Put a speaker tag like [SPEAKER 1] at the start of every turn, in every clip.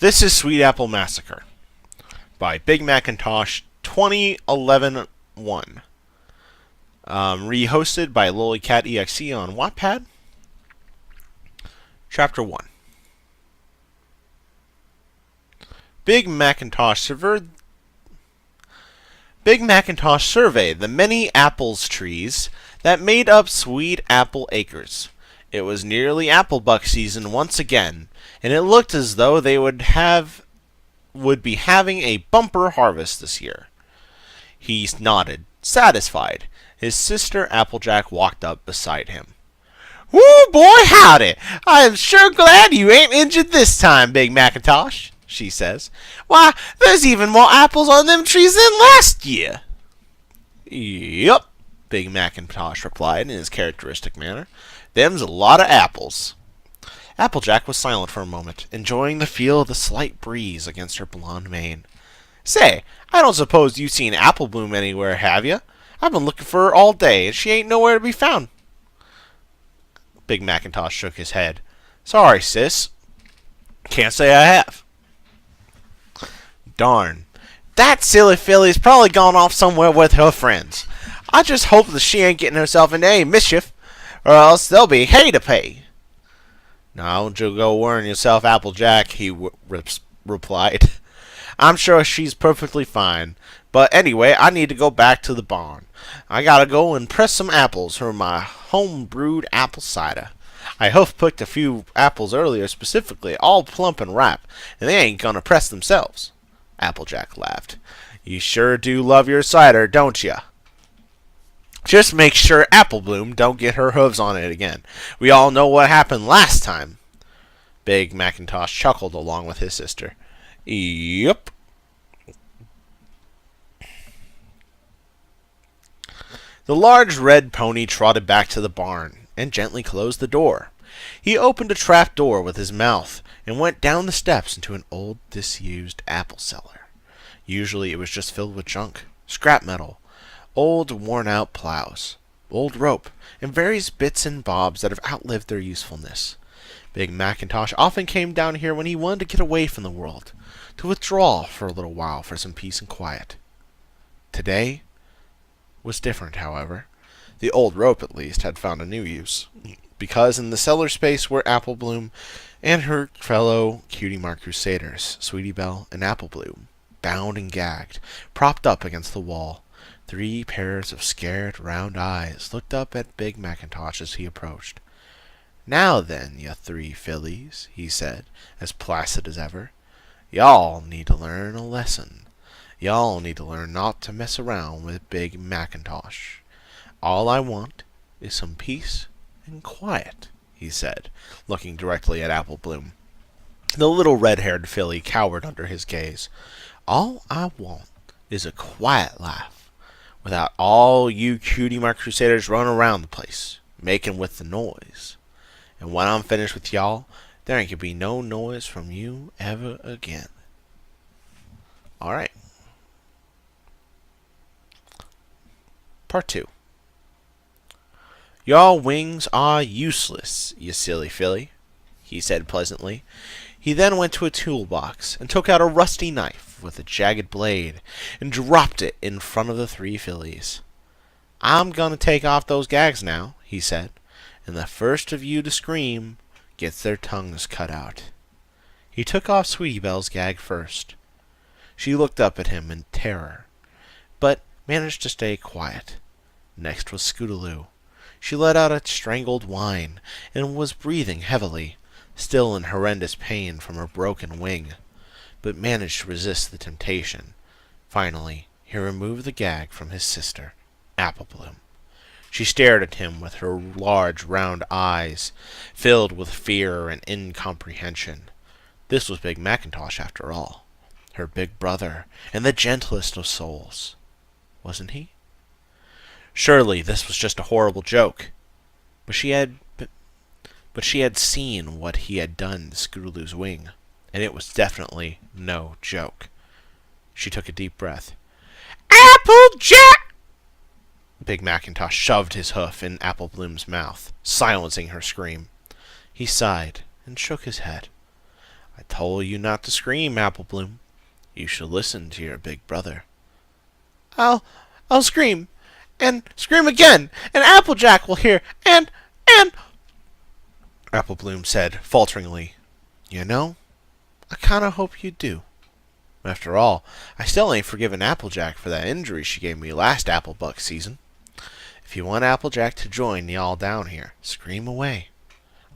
[SPEAKER 1] This is Sweet Apple Massacre by BigMacintosh20111. Rehosted by LilyCatEXE on Wattpad. Chapter 1. Big Macintosh surveyed the many apples trees that made up Sweet Apple Acres. It was nearly Applebuck season once again, and it looked as though they would be having a bumper harvest this year. He nodded, satisfied. His sister Applejack walked up beside him. "Woo, boy, howdy! I am sure glad you ain't injured this time, Big Macintosh," she says. "Why, there's even more apples on them trees than last year." "Yup," Big Macintosh replied in his characteristic manner. "Them's a lot of apples." Applejack was silent for a moment, enjoying the feel of the slight breeze against her blonde mane. "Say, I don't suppose you've seen Apple Bloom anywhere, have you? I've been looking for her all day, and she ain't nowhere to be found." Big Macintosh shook his head. "Sorry, sis. Can't say I have." "Darn. That silly filly's probably gone off somewhere with her friends. I just hope that she ain't getting herself into any mischief, or else there'll be hay to pay." "Now, don't you go worrying yourself, Applejack," he replied. "I'm sure she's perfectly fine. But anyway, I need to go back to the barn. I gotta go and press some apples for my home-brewed apple cider. I picked a few apples earlier specifically, all plump and ripe, and they ain't gonna press themselves." Applejack laughed. "You sure do love your cider, don't ya? Just make sure Apple Bloom don't get her hooves on it again. We all know what happened last time." Big Macintosh chuckled along with his sister. "Yup." The large red pony trotted back to the barn and gently closed the door. He opened a trap door with his mouth and went down the steps into an old, disused apple cellar. Usually it was just filled with junk, scrap metal, old worn-out plows, old rope, and various bits and bobs that have outlived their usefulness. Big Macintosh often came down here when he wanted to get away from the world, to withdraw for a little while for some peace and quiet. Today was different, however. The old rope, at least, had found a new use, because in the cellar space were Apple Bloom and her fellow Cutie Mark Crusaders, Sweetie Belle and Apple Bloom, bound and gagged, propped up against the wall. 3 pairs of scared, round eyes looked up at Big Macintosh as he approached. "Now then, you 3 fillies," he said, as placid as ever, "y'all need to learn a lesson. Y'all need to learn not to mess around with Big Macintosh. All I want is some peace and quiet," he said, looking directly at Apple Bloom. The little red-haired filly cowered under his gaze. "All I want is a quiet life, without all you Cutie Mark Crusaders running around the place, making with the noise. And when I'm finished with y'all, there ain't gonna be no noise from you ever again." All right. Part 2. "Your wings are useless, you silly filly," he said pleasantly. He then went to a toolbox and took out a rusty knife with a jagged blade and dropped it in front of the 3 fillies. "I'm going to take off those gags now," he said, "and the first of you to scream gets their tongues cut out." He took off Sweetie Belle's gag first. She looked up at him in terror, but managed to stay quiet. Next was Scootaloo. She let out a strangled whine and was breathing heavily, still in horrendous pain from her broken wing, but managed to resist the temptation. Finally, he removed the gag from his sister, Apple Bloom. She stared at him with her large round eyes, filled with fear and incomprehension. This was Big Macintosh, after all, her big brother, and the gentlest of souls. Wasn't he? Surely this was just a horrible joke. But she had seen what he had done to Scootaloo's wing, and it was definitely no joke. She took a deep breath. "Applejack!" Big Macintosh shoved his hoof in Apple Bloom's mouth, silencing her scream. He sighed and shook his head. I told you not to scream, Apple Bloom. You should listen to your big brother. I'll scream, and scream again, and Applejack will hear, and... Apple Bloom said, falteringly. You know, I kind of hope you do. After all, I still ain't forgiven Applejack for that injury she gave me last Applebuck season. If you want Applejack to join y'all down here, scream away.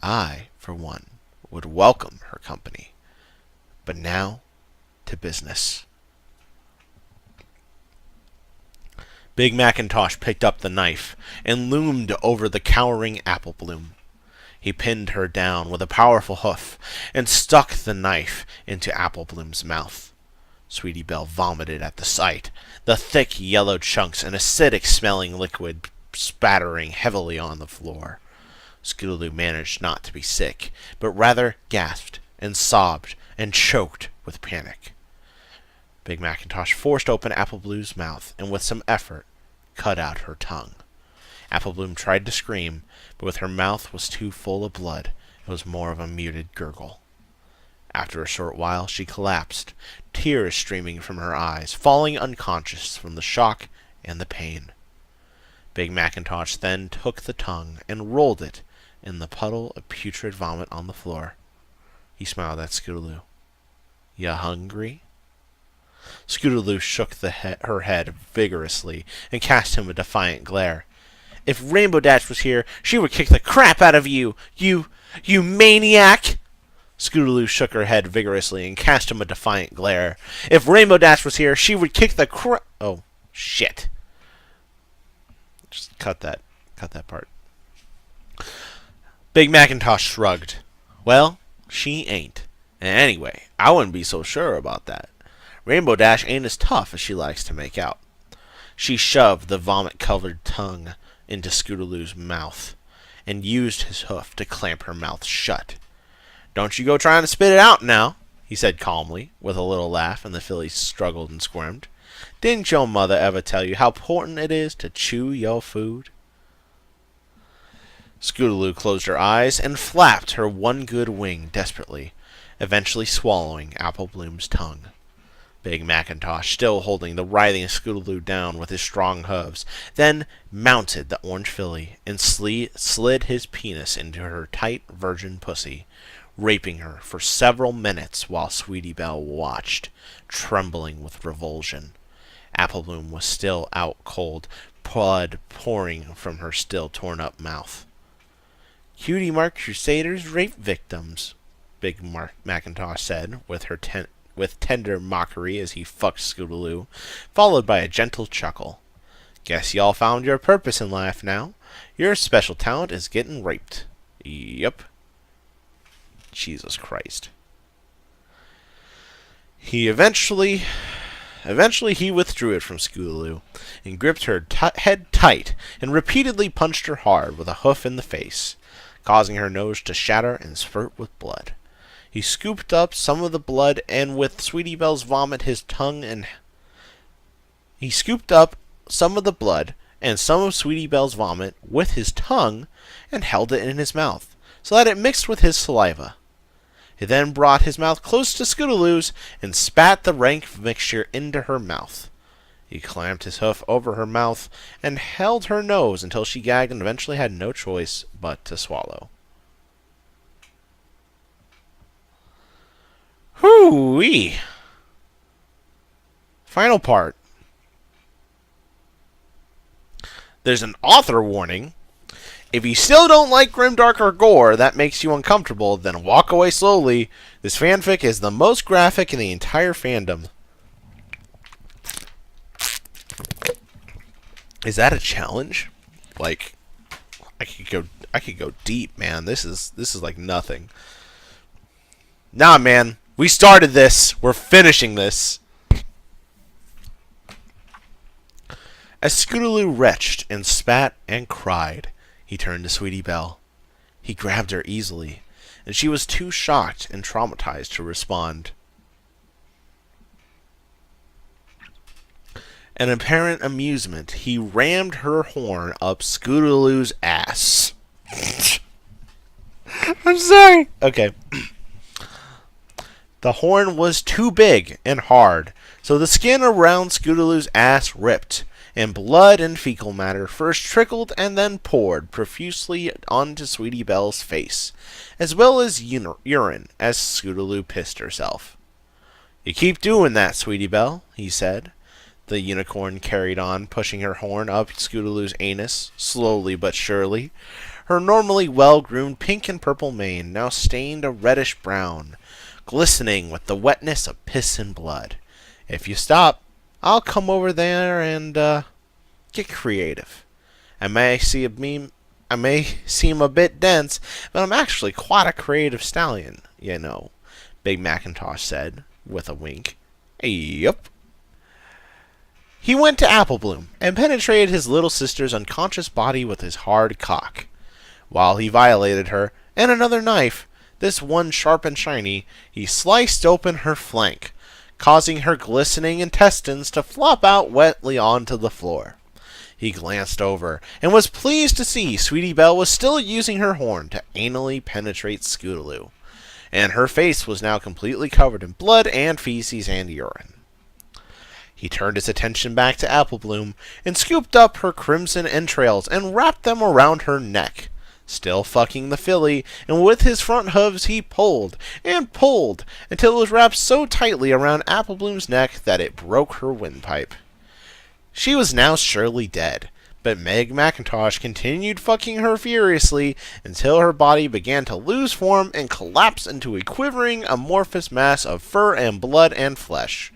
[SPEAKER 1] I, for one, would welcome her company. But now, to business. Big Macintosh picked up the knife and loomed over the cowering Apple Bloom. He pinned her down with a powerful hoof and stuck the knife into Apple Bloom's mouth. Sweetie Belle vomited at the sight, the thick yellow chunks and acidic-smelling liquid spattering heavily on the floor. Scootaloo managed not to be sick, but rather gasped and sobbed and choked with panic. Big Macintosh forced open Apple Bloom's mouth and with some effort cut out her tongue. Apple Bloom tried to scream, but with her mouth was too full of blood, it was more of a muted gurgle. After a short while, she collapsed, tears streaming from her eyes, falling unconscious from the shock and the pain. Big Macintosh then took the tongue and rolled it in the puddle of putrid vomit on the floor. He smiled at Scootaloo. Ya hungry? Scootaloo shook her head vigorously and cast him a defiant glare. If Rainbow Dash was here, she would kick the crap out of you, you maniac! Scootaloo shook her head vigorously and cast him a defiant glare. If Rainbow Dash was here, she would kick the crap... Oh, shit. Just cut that part. Big Macintosh shrugged. Well, she ain't. And anyway, I wouldn't be so sure about that. Rainbow Dash ain't as tough as she likes to make out. She shoved the vomit-covered tongue into Scootaloo's mouth and used his hoof to clamp her mouth shut. Don't you go trying to spit it out now, he said calmly, with a little laugh, and the filly struggled and squirmed. Didn't your mother ever tell you how important it is to chew your food? Scootaloo closed her eyes and flapped her one good wing desperately, eventually swallowing Apple Bloom's tongue. Big Macintosh, still holding the writhing Scootaloo down with his strong hooves, then mounted the orange filly and slid his penis into her tight virgin pussy, raping her for several minutes while Sweetie Belle watched, trembling with revulsion. Apple Bloom was still out cold, blood pouring from her still torn-up mouth. Cutie Mark Crusaders rape victims, Big Macintosh said, with tender mockery as he fucked Scootaloo, followed by a gentle chuckle. Guess y'all found your purpose in life now. Your special talent is getting raped. Yep. Jesus Christ. Eventually he withdrew it from Scootaloo and gripped her head tight and repeatedly punched her hard with a hoof in the face, causing her nose to shatter and spurt with blood. He scooped up some of the blood and with Sweetie Belle's vomit his tongue and... He scooped up some of the blood and some of Sweetie Belle's vomit with his tongue and held it in his mouth, so that it mixed with his saliva. He then brought his mouth close to Scootaloo's and spat the rank mixture into her mouth. He clamped his hoof over her mouth and held her nose until she gagged and eventually had no choice but to swallow. Hoo-wee! Final part. There's an author warning. If you still don't like grimdark or gore that makes you uncomfortable, then walk away slowly. This fanfic is the most graphic in the entire fandom. Is that a challenge? Like, I could go deep, man. This is like nothing. Nah, man. We started this. We're finishing this. As Scootaloo retched and spat and cried, he turned to Sweetie Belle. He grabbed her easily, and she was too shocked and traumatized to respond. In apparent amusement, he rammed her horn up Scootaloo's ass. I'm sorry. Okay. The horn was too big and hard, so the skin around Scootaloo's ass ripped, and blood and fecal matter first trickled and then poured profusely onto Sweetie Belle's face, as well as urine as Scootaloo pissed herself. "You keep doing that, Sweetie Belle," he said. The unicorn carried on, pushing her horn up Scootaloo's anus, slowly but surely. Her normally well-groomed pink and purple mane now stained a reddish brown, glistening with the wetness of piss and blood. "If you stop, I'll come over there and, get creative. I may seem a bit dense, but I'm actually quite a creative stallion, you know," Big Macintosh said, with a wink. "Yup." He went to Apple Bloom and penetrated his little sister's unconscious body with his hard cock. While he violated her, and another knife, this one sharp and shiny, he sliced open her flank, causing her glistening intestines to flop out wetly onto the floor. He glanced over, and was pleased to see Sweetie Belle was still using her horn to anally penetrate Scootaloo, and her face was now completely covered in blood and feces and urine. He turned his attention back to Apple Bloom, and scooped up her crimson entrails and wrapped them around her neck, still fucking the filly, and with his front hooves he pulled and pulled until it was wrapped so tightly around Apple Bloom's neck that it broke her windpipe. She was now surely dead, but Meg Macintosh continued fucking her furiously until her body began to lose form and collapse into a quivering, amorphous mass of fur and blood and flesh.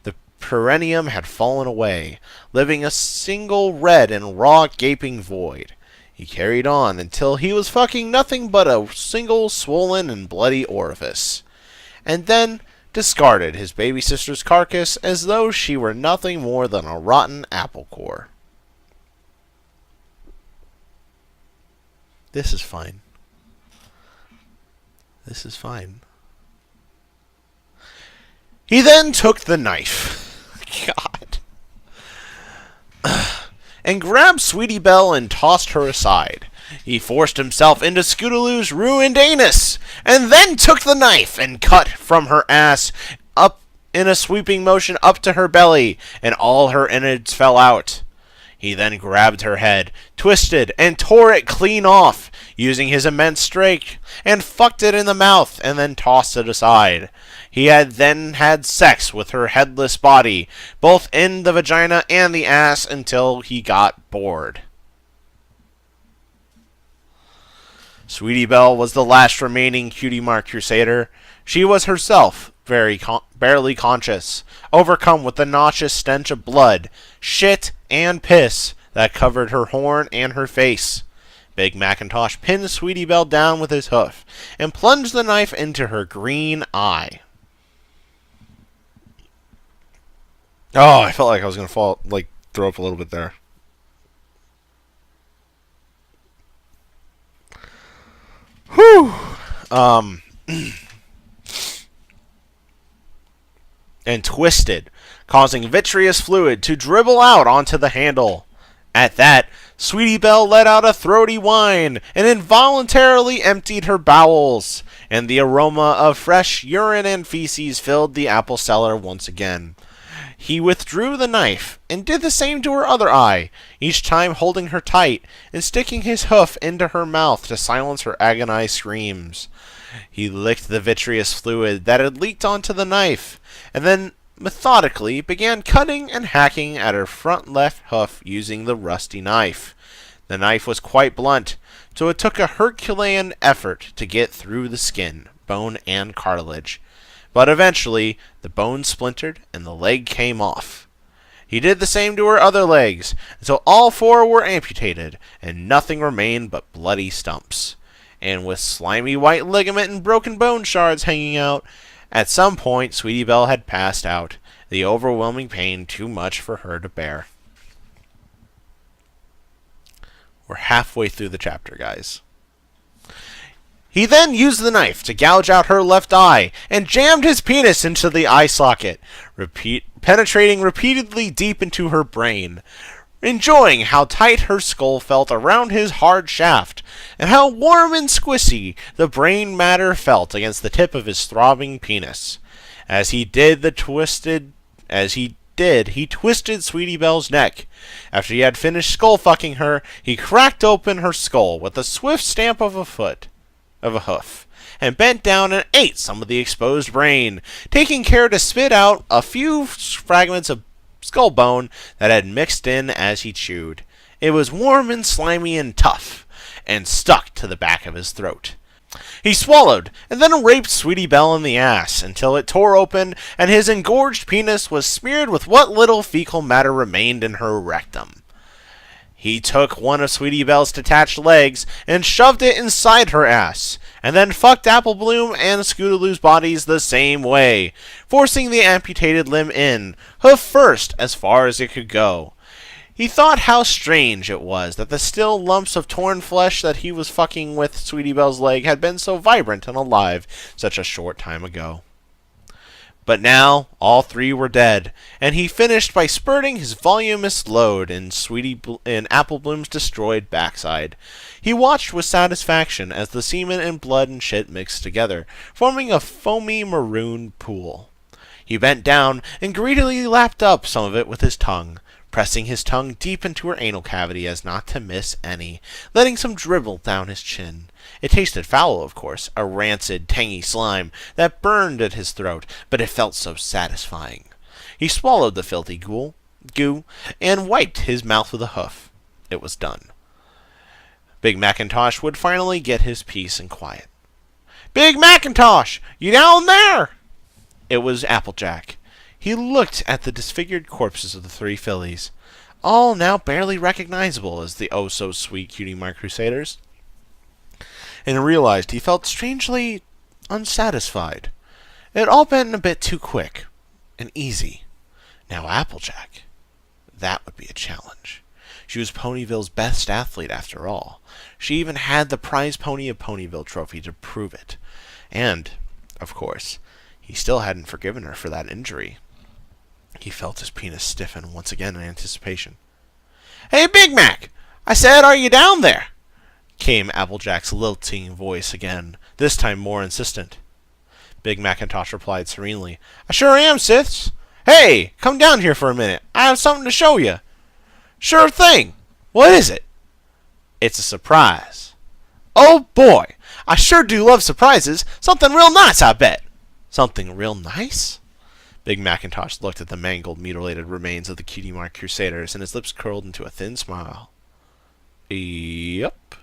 [SPEAKER 1] The perineum had fallen away, leaving a single red and raw gaping void. He carried on until he was fucking nothing but a single swollen and bloody orifice, and then discarded his baby sister's carcass as though she were nothing more than a rotten apple core. This is fine. This is fine. He then took the knife. God. And grabbed Sweetie Belle and tossed her aside. He forced himself into Scootaloo's ruined anus, and then took the knife and cut from her ass up in a sweeping motion up to her belly, and all her innards fell out. He then grabbed her head, twisted, and tore it clean off, using his immense strength, and fucked it in the mouth, and then tossed it aside. He had then had sex with her headless body, both in the vagina and the ass, until he got bored. Sweetie Belle was the last remaining Cutie Mark Crusader. She was herself barely conscious, overcome with the nauseous stench of blood, shit, and piss that covered her horn and her face. Big Macintosh pinned Sweetie Belle down with his hoof and plunged the knife into her green eye. Oh, I felt like I was going to throw up a little bit there. Whew. And twisted, causing vitreous fluid to dribble out onto the handle. At that, Sweetie Belle let out a throaty whine and involuntarily emptied her bowels, and the aroma of fresh urine and feces filled the apple cellar once again. He withdrew the knife and did the same to her other eye, each time holding her tight and sticking his hoof into her mouth to silence her agonized screams. He licked the vitreous fluid that had leaked onto the knife, and then methodically began cutting and hacking at her front left hoof using the rusty knife. The knife was quite blunt, so it took a Herculean effort to get through the skin, bone, and cartilage. But eventually, the bone splintered and the leg came off. He did the same to her other legs, until all four were amputated, and nothing remained but bloody stumps. And with slimy white ligament and broken bone shards hanging out, at some point Sweetie Belle had passed out, the overwhelming pain too much for her to bear. We're halfway through the chapter, guys. He then used the knife to gouge out her left eye and jammed his penis into the eye socket, penetrating repeatedly deep into her brain. enjoying how tight her skull felt around his hard shaft, and how warm and squishy the brain matter felt against the tip of his throbbing penis. He twisted Sweetie Belle's neck. After he had finished skull-fucking her, he cracked open her skull with a swift stamp of a hoof, and bent down and ate some of the exposed brain, taking care to spit out a few fragments of skull bone that had mixed in as he chewed. It was warm and slimy and tough, and stuck to the back of his throat. He swallowed, and then raped Sweetie Belle in the ass, until it tore open, and his engorged penis was smeared with what little fecal matter remained in her rectum. He took one of Sweetie Belle's detached legs, and shoved it inside her ass, and then fucked Apple Bloom and Scootaloo's bodies the same way, forcing the amputated limb in, hoof first, as far as it could go. He thought how strange it was that the still lumps of torn flesh that he was fucking with Sweetie Belle's leg had been so vibrant and alive such a short time ago. But now all three were dead, and he finished by spurting his voluminous load in Apple Bloom's destroyed backside. He watched with satisfaction as the semen and blood and shit mixed together, forming a foamy maroon pool. He bent down and greedily lapped up some of it with his tongue, pressing his tongue deep into her anal cavity as not to miss any, letting some dribble down his chin. It tasted foul, of course, a rancid, tangy slime that burned at his throat, but it felt so satisfying. He swallowed the filthy goo, and wiped his mouth with a hoof. It was done. Big Macintosh would finally get his peace and quiet. "Big Macintosh! You down there?" It was Applejack. He looked at the disfigured corpses of the three fillies, all now barely recognizable as the oh-so-sweet Cutie Mark Crusaders, and realized he felt strangely unsatisfied. It had all been a bit too quick and easy. Now Applejack, that would be a challenge. She was Ponyville's best athlete, after all. She even had the prize pony of Ponyville trophy to prove it. And, of course, he still hadn't forgiven her for that injury. He felt his penis stiffen once again in anticipation. "Hey, Big Mac! I said, are you down there?" came Applejack's lilting voice again, this time more insistent. Big Macintosh replied serenely, "I sure am, Sis. Hey, come down here for a minute. I have something to show you." "Sure thing. What is it?" "It's a surprise." "Oh, boy. I sure do love surprises. Something real nice, I bet." "Something real nice?" Big Macintosh looked at the mangled, mutilated remains of the Cutie Mark Crusaders, and his lips curled into a thin smile. "Yep."